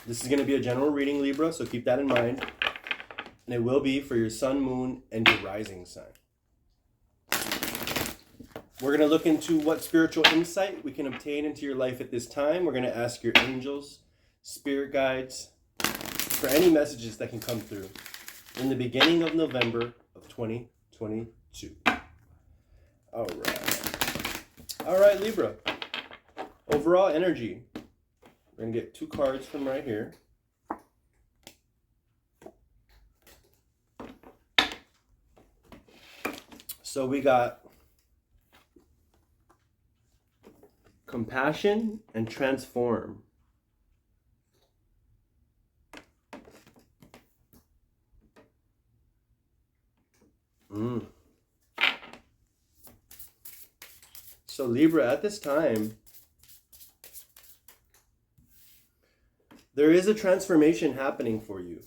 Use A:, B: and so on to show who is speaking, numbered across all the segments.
A: This is going to be a general reading, Libra, so keep that in mind. And it will be for your sun, moon, and your rising sign. We're going to look into what spiritual insight we can obtain into your life at this time. We're going to ask your angels, spirit guides, for any messages that can come through in the beginning of November of 2022. All right, Libra. Overall energy. We're going to get 2 cards from right here. So we got compassion and transform. So Libra, at this time, there is a transformation happening for you.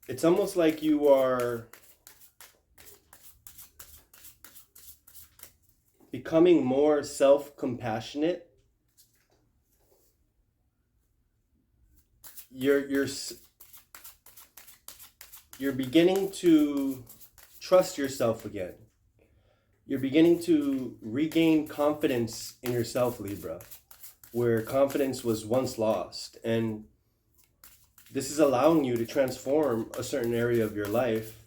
A: It's almost like you are becoming more self-compassionate. You're beginning to trust yourself again. You're beginning to regain confidence in yourself, Libra, where confidence was once lost. And this is allowing you to transform a certain area of your life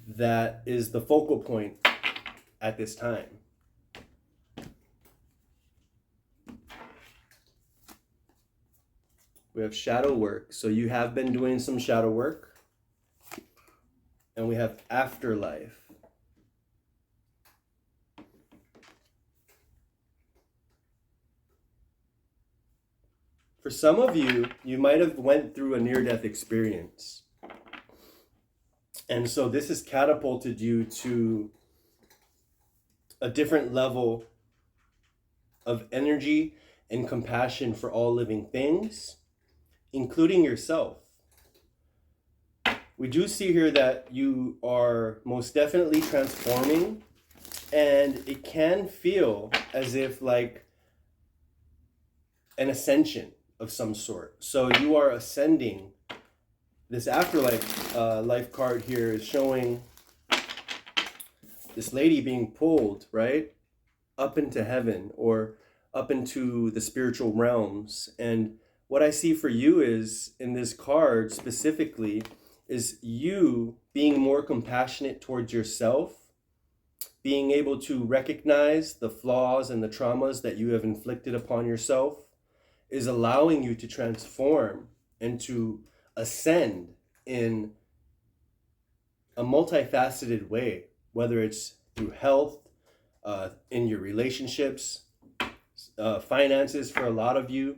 A: that is the focal point at this time. We have shadow work. So you have been doing some shadow work. And we have afterlife. For some of you, you might have went through a near-death experience. And so this has catapulted you to a different level of energy and compassion for all living things, including yourself. We do see here that you are most definitely transforming, and it can feel as if like an ascension of some sort. So you are ascending. This afterlife life card here is showing this lady being pulled, right, up into heaven or up into the spiritual realms. And what I see for you is, in this card specifically, is you being more compassionate towards yourself, being able to recognize the flaws and the traumas that you have inflicted upon yourself, is allowing you to transform and to ascend in a multifaceted way, whether it's through health, in your relationships, finances for a lot of you,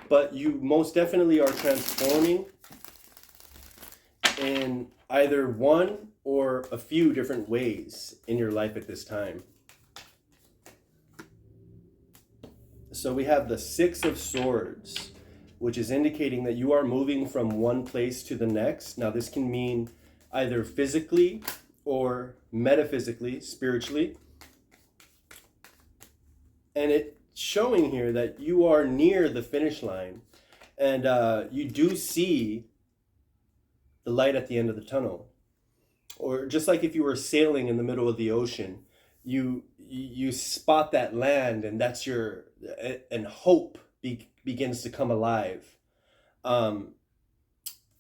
A: but you most definitely are transforming in either one or a few different ways in your life at this time. So we have the 6 of Swords, which is indicating that you are moving from one place to the next. Now this can mean either physically or metaphysically, spiritually. And it's showing here that you are near the finish line, and you do see the light at the end of the tunnel. Or just like if you were sailing in the middle of the ocean, you spot that land, and that's your, and hope begins to come alive. And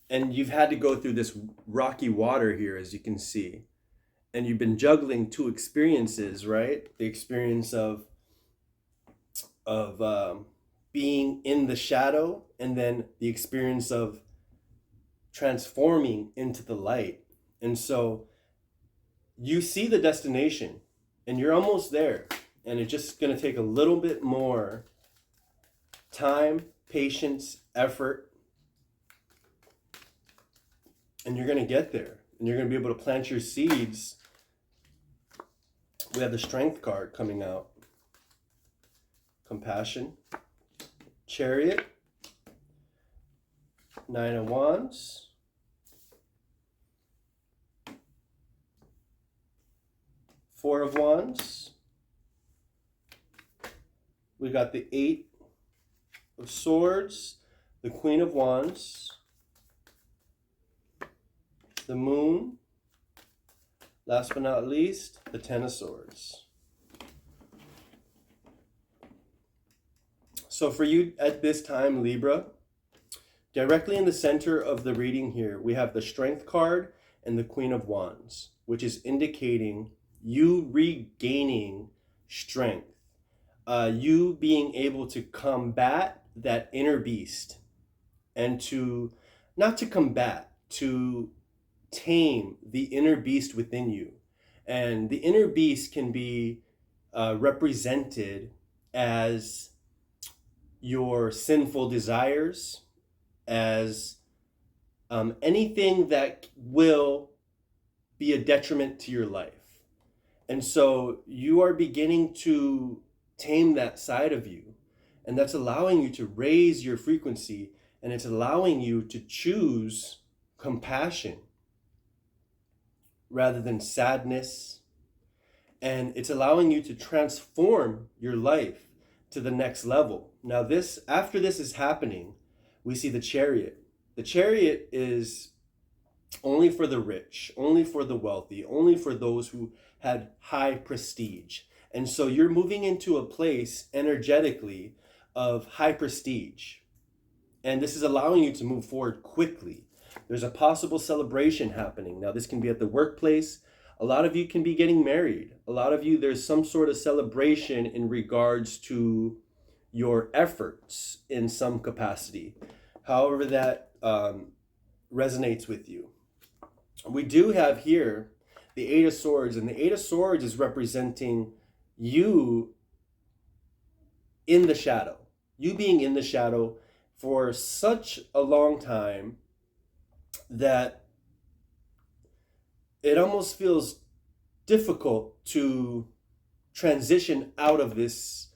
A: you've had to go through this rocky water here, as you can see, and you've been juggling 2 experiences, right? The experience of being in the shadow, and then the experience of transforming into the light. And so you see the destination, and you're almost there, and it's just going to take a little bit more time, patience, effort, and you're going to get there, and you're going to be able to plant your seeds. We have the Strength card coming out. Compassion. Chariot. 9 of Wands. Four of Wands. We got the 8 of Swords, the Queen of Wands, the Moon, last but not least, the Ten of Swords. So for you at this time, Libra, directly in the center of the reading here, we have the Strength card and the Queen of Wands, which is indicating you regaining strength, you being able to combat that inner beast, and to, not to combat, to tame the inner beast within you. And the inner beast can be represented as your sinful desires, as anything that will be a detriment to your life. And so you are beginning to tame that side of you, and that's allowing you to raise your frequency, and it's allowing you to choose compassion rather than sadness, and it's allowing you to transform your life to the next level. Now this, after this is happening, we see the Chariot. The Chariot is only for the rich, only for the wealthy, only for those who had high prestige. And so you're moving into a place energetically of high prestige. And this is allowing you to move forward quickly. There's a possible celebration happening. Now this can be at the workplace. A lot of you can be getting married. A lot of you, there's some sort of celebration in regards to your efforts in some capacity, however that resonates with you. We do have here the Eight of Swords, and the Eight of Swords is representing you in the shadow, you being in the shadow for such a long time that it almost feels difficult to transition out of this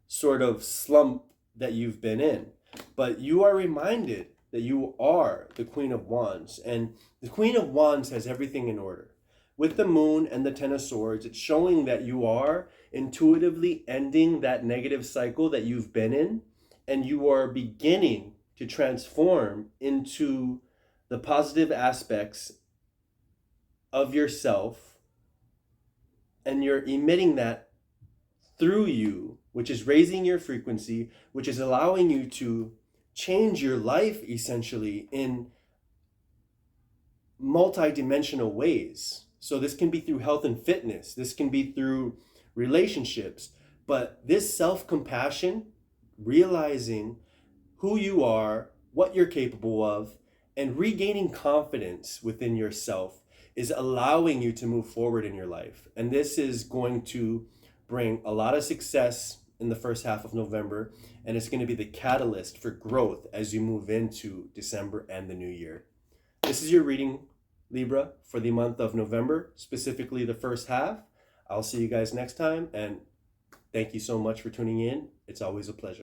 A: sort of slump that you've been in. But you are reminded that you are the Queen of Wands, and the Queen of Wands has everything in order. With the Moon and the Ten of Swords, it's showing that you are intuitively ending that negative cycle that you've been in, and you are beginning to transform into the positive aspects of yourself, and you're emitting that through you, which is raising your frequency, which is allowing you to change your life essentially in multi-dimensional ways. So this can be through health and fitness, this can be through relationships, but this self-compassion, realizing who you are, what you're capable of, and regaining confidence within yourself is allowing you to move forward in your life. And this is going to bring a lot of success in the first half of November, and it's going to be the catalyst for growth as you move into December and the new year. This is your reading, Libra, for the month of November, specifically the first half. I'll see you guys next time, and thank you so much for tuning in. It's always a pleasure.